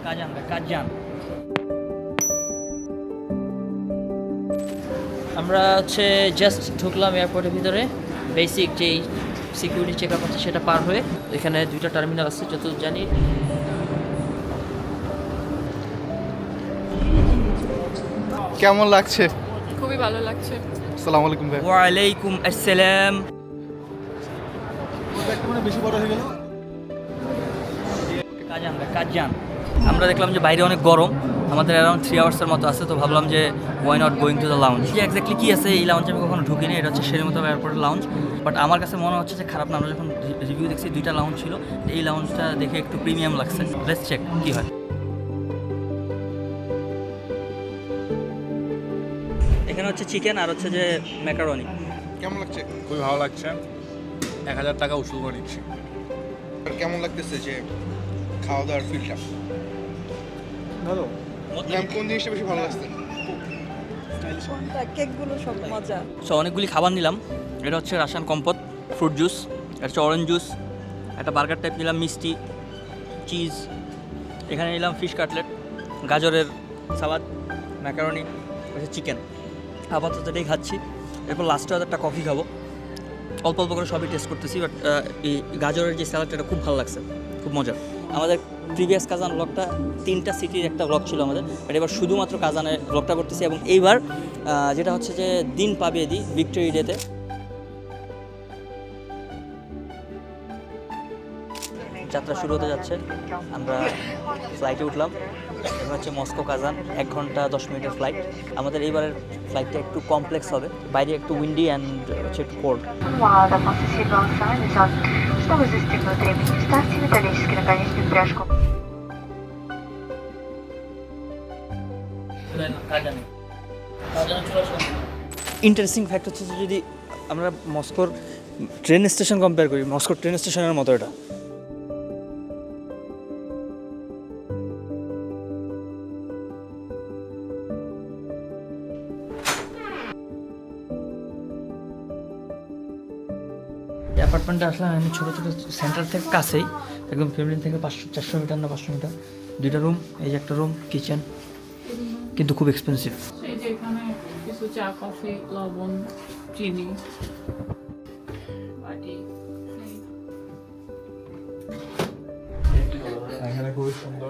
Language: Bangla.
কাজান। আমরা হচ্ছে জাস্ট ঢুকলাম এয়ারপোর্টের ভিতরে। বেসিক যেই সিকিউরিটি চেক আপ আছে সেটা পার হয়ে এখানে দুইটা টার্মিনাল আছে যতদূর জানি। কেমন লাগছে? খুবই ভালো লাগছে। আসসালামু আলাইকুম ভাই। ওয়ালাইকুম আসসালাম। বেশি বড় হয়ে গেল। কাজান। আমরা দেখলাম যে বাইরে অনেক গরম, আমাদের অ্যারাউন্ড 3 আওয়ার্সের মতো আছে, তো ভাবলাম যে why not going to the lounge. যে এক্স্যাক্টলি কী আছে এই লাউঞ্জে আমি কখনো ঢুকিনি, এটা হচ্ছে শেরমতো এয়ারপোর্টের লাউঞ্জ। বাট আমার কাছে মনে হচ্ছে যে খারাপ না। আমরা যখন রিভিউ দেখছি দুইটা লাউঞ্জ ছিল, এই লাউঞ্জটা দেখে একটু প্রিমিয়াম লাগছে। লেটস চেক কী হয়। এখানে হচ্ছে চিকেন আর হচ্ছে যে ম্যাকারনি। কেমন লাগছে? খুবই ভালো লাগছে। 1000 টাকা উসুল করে নিচ্ছি। কেমন লাগতেছে যে খাওয়া দাওয়ার ফিলটা? ভালো। ম্যাম কোন জিনিসটা বেশি ভালো লাগছে? কোনটা? কেকগুলো সব মজা। সো অনেকগুলি খাবার নিলাম। এটা হচ্ছে রাশিয়ান কম্পোত, ফ্রুট জুস, এটা হচ্ছে অরেঞ্জ জুস, একটা বার্গার টাইপ নিলাম, মিষ্টি, চিজ। এখানে নিলাম ফিশ কাটলেট, গাজরের সালাদ, ম্যাকারনি, হচ্ছে চিকেন। আপাতত এটাই খাচ্ছি। এরপর লাস্টে একটা কফি খাবো। অল্প অল্প করে সবই টেস্ট করতেছি। বাট এই গাজরের যে স্যালাডটা এটা খুব ভালো লাগছে, খুব মজা। আমাদের প্রিভিয়াস কাজান ব্লগটা 3টা সিটির একটা ব্লগ ছিল আমাদের, বাট এবার শুধুমাত্র কাজানের ব্লগটা করতেছি। এবং এইবার যেটা হচ্ছে যে দিন পাবে দি ভিক্টোরি ডেতে। যাত্রা শুরু হতে যাচ্ছে। আমরা ফ্লাইটে উঠলাম। এবার হচ্ছে মস্কো কাজান, 1 ঘন্টা 10 মিনিটের ফ্লাইট। আমাদের এইবারের ফ্লাইটটা একটু কমপ্লেক্স হবে, বাইরে একটু উইন্ডি অ্যান্ড হচ্ছে একটু কোল্ড। Мало после седьмого самолета, чтобы застегнуть ремень, вставьте металлический наконечник в пряжку. ইন্টারেস্টিং ফ্যাক্ট হচ্ছে যে যদি আমরা মস্কোর ট্রেন স্টেশন কম্পেয়ার করি, মস্কোর ট্রেন স্টেশনের মতো এটা। অ্যাপার্টমেন্টে আসলাম আমি ছোটো ছোটো সেন্টার থেকে কাছেই, একদম ফ্যামিলি থেকে 400 মিটার না 500 মিটার। 2টা রুম, এই যে একটা রুম, কিচেন, কিন্তু খুব এক্সপেন্সিভ। এই যে এখানে কিছু চা, কফি, লবণ, চিনি, বাটি। এখানে খুবই সুন্দর